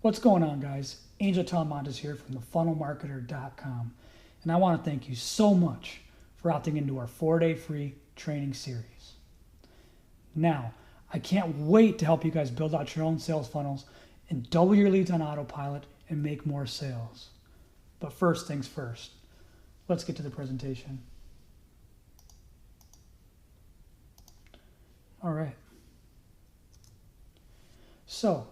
What's going on, guys? Angel Talamantes here from thefunnelmarketer.com, and I want to thank you so much for opting into our 4-day free training series. Now, I can't wait to help you guys build out your own sales funnels and double your leads on autopilot and make more sales. But first things first, let's get to the presentation. All right. So,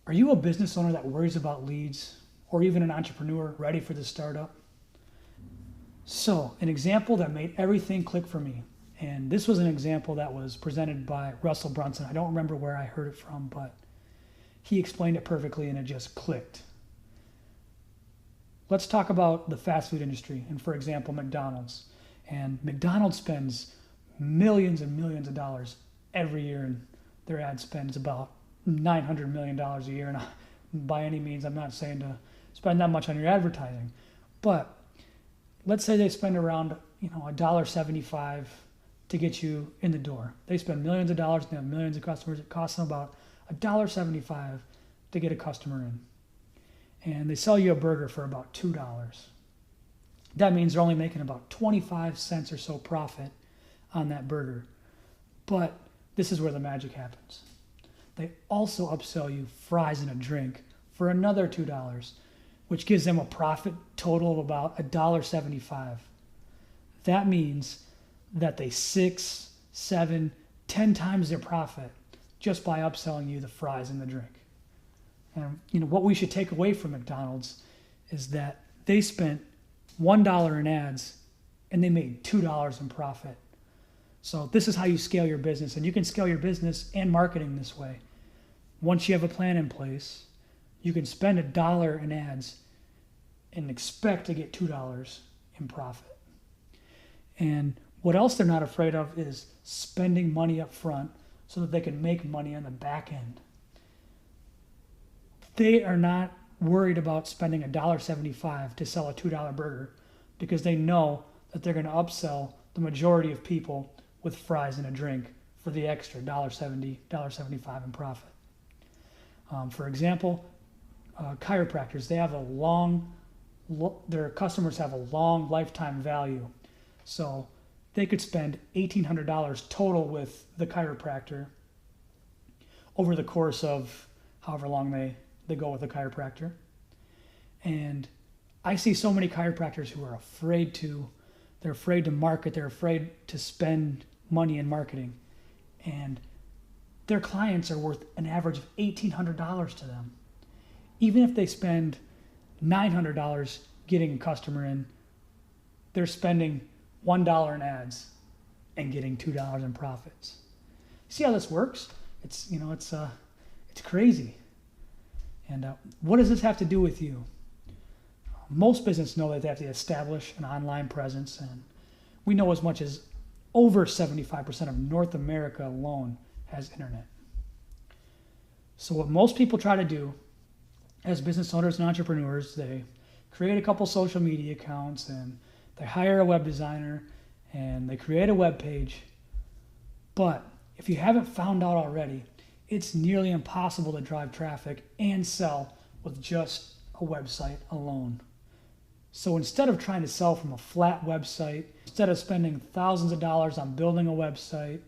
are you a business owner that worries about leads, or even an entrepreneur ready for the startup? So, an example that made everything click for me, and this was an example that was presented by Russell Brunson. I don't remember where I heard it from, but he explained it perfectly and it just clicked. Let's talk about the fast food industry, and for example, McDonald's. And McDonald's spends millions and millions of dollars every year, and their ad spend is about $900 million a year. And by any means, I'm not saying to spend that much on your advertising, but let's say they spend around $1.75 to get you in the door. They spend millions of dollars and they have millions of customers. It costs them about $1.75 to get a customer in. And they sell you a burger for about $2. That means they're only making about 25 cents or so profit on that burger. But this is where the magic happens. They also upsell you fries and a drink for another $2, which gives them a profit total of about $1.75. That means that they 6, 7, 10 times their profit just by upselling you the fries and the drink. And what we should take away from McDonald's is that they spent $1 in ads and they made $2 in profit. So this is how you scale your business, and you can scale your business and marketing this way. Once you have a plan in place, you can spend $1 in ads and expect to get $2 in profit. And what else they're not afraid of is spending money up front so that they can make money on the back end. They are not worried about spending $1.75 to sell a $2 burger because they know that they're going to upsell the majority of people with fries and a drink for the extra $1.70, $1.75 in profit. For example, chiropractors, their customers have a long lifetime value. So they could spend $1,800 total with the chiropractor over the course of however long they go with the chiropractor. And I see so many chiropractors who are afraid to market, they're afraid to spend money in marketing. And their clients are worth an average of $1,800 to them. Even if they spend $900 getting a customer in, they're spending $1 in ads and getting $2 in profits. See how this works? It's crazy. And what does this have to do with you? Most businesses know that they have to establish an online presence, and we know as much as over 75% of North America alone has internet. So what most people try to do as business owners and entrepreneurs, they create a couple social media accounts and they hire a web designer and they create a web page. But if you haven't found out already, it's nearly impossible to drive traffic and sell with just a website alone. So instead of trying to sell from a flat website, instead of spending thousands of dollars on building a website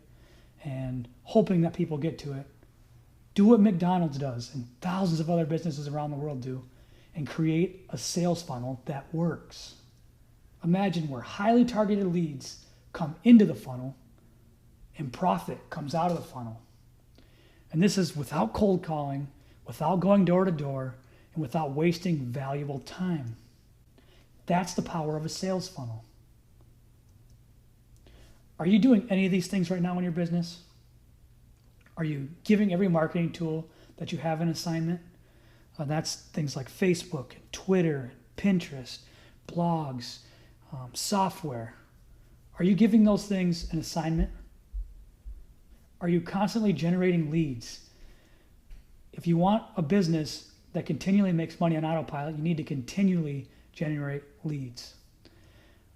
and hoping that people get to it, do what McDonald's does and thousands of other businesses around the world do, and create a sales funnel that works. Imagine where highly targeted leads come into the funnel and profit comes out of the funnel. And this is without cold calling, without going door to door, and without wasting valuable time. That's the power of a sales funnel. Are you doing any of these things right now in your business? Are you giving every marketing tool that you have an assignment? That's things like Facebook, Twitter, Pinterest, blogs, software. Are you giving those things an assignment? Are you constantly generating leads? If you want a business that continually makes money on autopilot, you need to continually generate leads.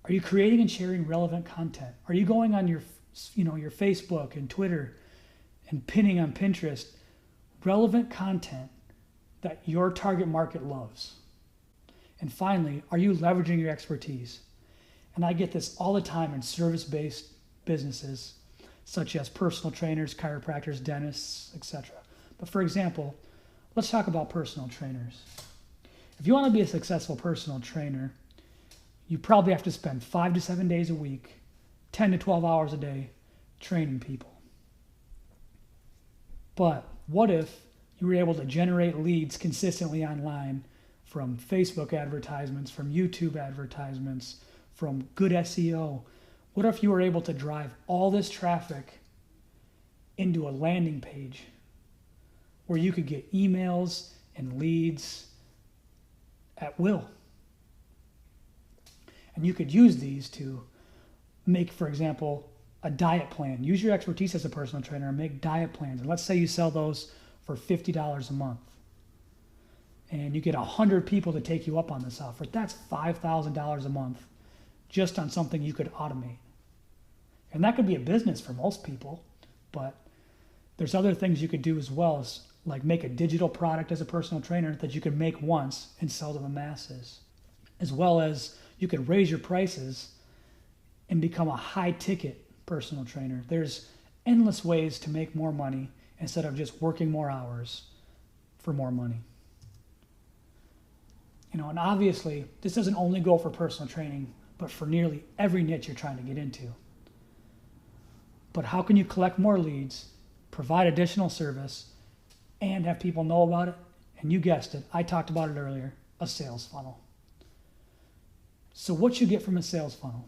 Are you creating and sharing relevant content? Are you going on your Facebook and Twitter and pinning on Pinterest relevant content that your target market loves? And finally, are you leveraging your expertise? And I get this all the time in service-based businesses, such as personal trainers, chiropractors, dentists, etc. But for example, let's talk about personal trainers. If you want to be a successful personal trainer, you probably have to spend 5 to 7 days a week, 10 to 12 hours a day, training people. But what if you were able to generate leads consistently online from Facebook advertisements, from YouTube advertisements, from good SEO? What if you were able to drive all this traffic into a landing page where you could get emails and leads at will? And you could use these to make, for example, a diet plan. Use your expertise as a personal trainer and make diet plans. And let's say you sell those for $50 a month. And you get 100 people to take you up on this offer. That's $5,000 a month just on something you could automate. And that could be a business for most people, but there's other things you could do as well, as like make a digital product as a personal trainer that you could make once and sell to the masses. As well as you could raise your prices and become a high ticket personal trainer. There's endless ways to make more money instead of just working more hours for more money. And obviously, this doesn't only go for personal training, but for nearly every niche you're trying to get into. But how can you collect more leads, provide additional service, and have people know about it? And you guessed it, I talked about it earlier, a sales funnel. So what you get from a sales funnel?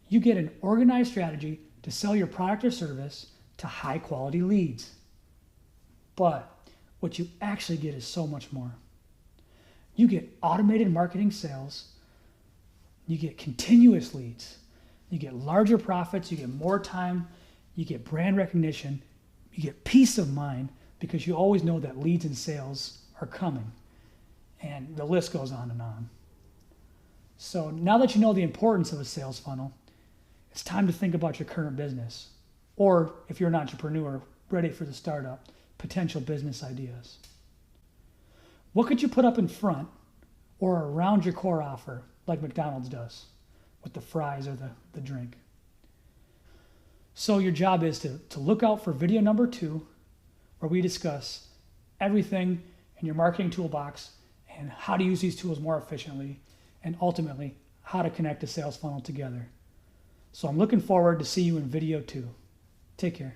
You get an organized strategy to sell your product or service to high quality leads. But what you actually get is so much more. You get automated marketing sales, you get continuous leads, you get larger profits, you get more time, you get brand recognition, you get peace of mind because you always know that leads and sales are coming. And the list goes on and on. So now that you know the importance of a sales funnel, it's time to think about your current business. Or if you're an entrepreneur ready for the startup, potential business ideas. What could you put up in front or around your core offer like McDonald's does with the fries or the drink? So your job is to look out for video number 2, where we discuss everything in your marketing toolbox and how to use these tools more efficiently, and ultimately how to connect a sales funnel together. So I'm looking forward to see you in video 2. Take care.